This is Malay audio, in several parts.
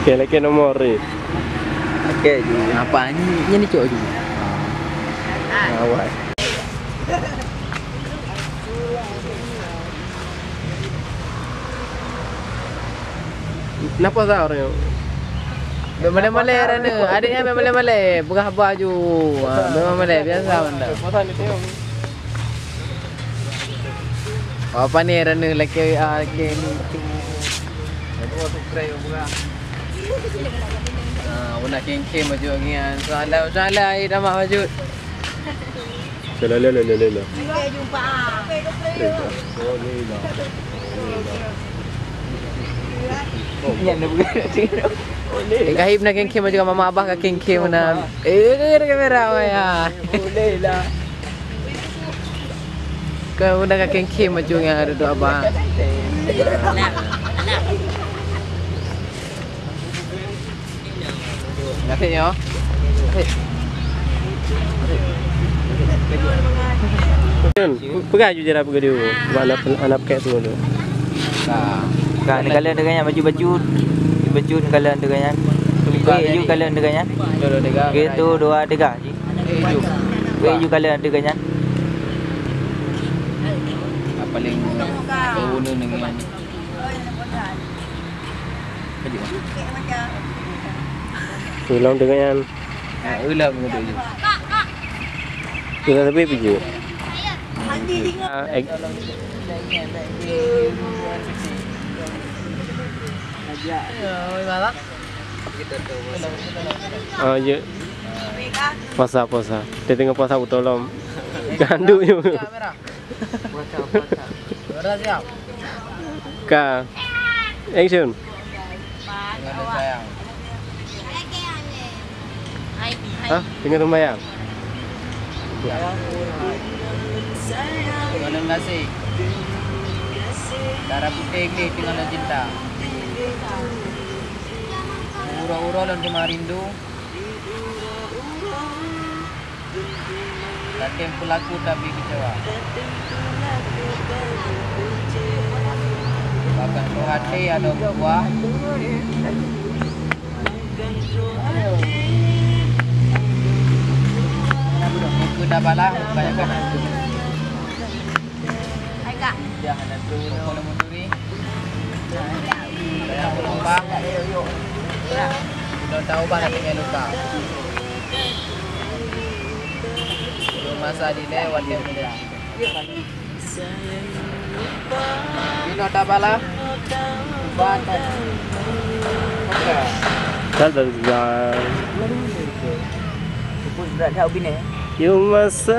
Lagi nomor ni. Okey, apa ni cok je. Awal. Kenapa tak orang? Malay-malay rana. Adiknya malay-malay, bukan baju. Memang malay biasa benda. Apa ni rana laki ni. Dua subscribe bukan. Una king baju ngian. Salah dah mak baju. Salah. Jumpa. Yang dah bukan. Kahib nak king baju mama abah ka king mana. Kamera ya. Boleh lah. Kau udah ka king baju yang ada doa abah. Nasi yo. Pegang je lah pergi dia. Anak kat semua tu. Kan kalau dengan baju kalau dengan baju kalau dengan gitu 2 3 ji. Baju kalau dengan paling guna dengan Ulang dengan yang ulam gitu je. Ulang tapi pergi. Je. Puasa. Dia tengah puasa betul lom. Ganduk je. Puasa. Dah siap. Ka. Action. Sayang. Hah? Tengah rumbayang. Dengan nasi. Darah putih ni dengan cinta. Ura-ura dan kemarindu. Lakem pelaku tapi kecewa. Bahkan hati ada buah. Buku dah balah banyak kan. Jangan ada kalau munduri. Saya lupa. Sudah tahu banget tinggal luka. Masa dilewat dia muda. Ini tak balah. Banyak. Okey. Dah. Pun berat dah ubin eh. You masa.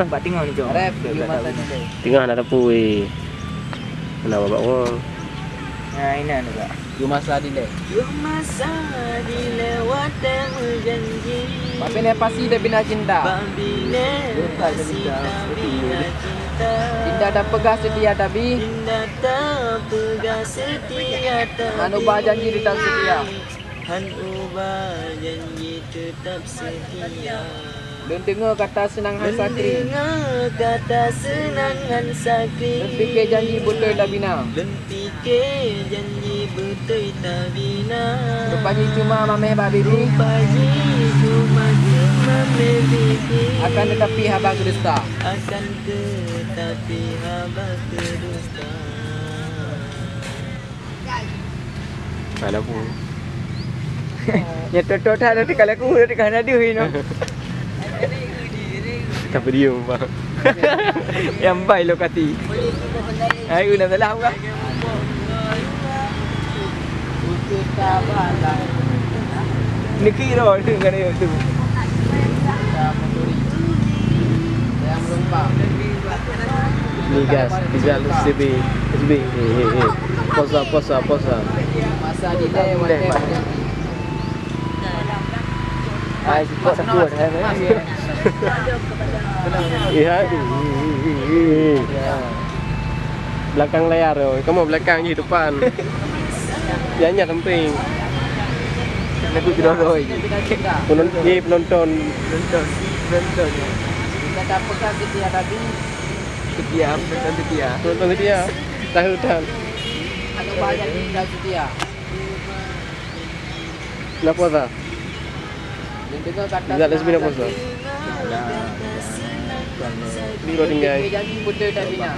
Buat tengok ni jom. Ref, you masa ni. Tengah nak tepui. Kenapa bawa orang? Ini juga. You masa dilewat. You masa dilewat dan berjanji. Tapi ni pasti dah bina cinta. Lupa cinta. Cinta dah pegang setia tapi. Cinta tak pegang setia. Anu ubah janji tetap setia. Ubah janji tetap setia. Dan dengar kata senangan sakri. Dengar kata senangan sakri. Dan fikir janji betul tak bina. Dan fikir janji betul tak bina. Rupanya cuma mameh babi ni. Rupanya cuma mameh bibi. Akan tetapi haba kedusta. Akan tetapi haba kedusta. Mana pun. Ya toto tak ada kalau aku ada kan ada ni. Tak berium bang. Yang baik lokasi. Ayo nak salah apa? Ni kira dengan itu. Ni gas, bisa lu SB. Posa. Masa dilewat. Ai cepat kuat Iya. Belakang layar oh. Kamu belakang je depan. Jangan samping. Lagu jodoh je. Penonton. Kita dapatkan setia tadi. Penonton setia. Tahu. Ada banyak tinggal setia. Nak puasa? Dia dengar kata Tak lesbi nak puasa? Kau tinggal. janji betul tak bina.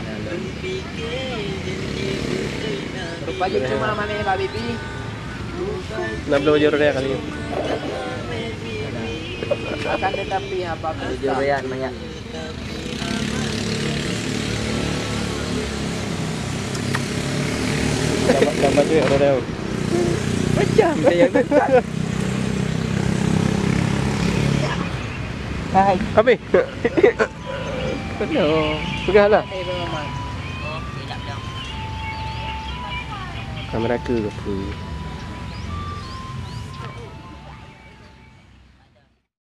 Rupanya cuma mana ya Pak Bibi? Nak beli baju raya kali ni. Akan tetapi apa Jurian banyak. Dah baju yang raya. Macam yang dekat. Hai. Habis. Benar. Pegahlah. Kamera ke apa?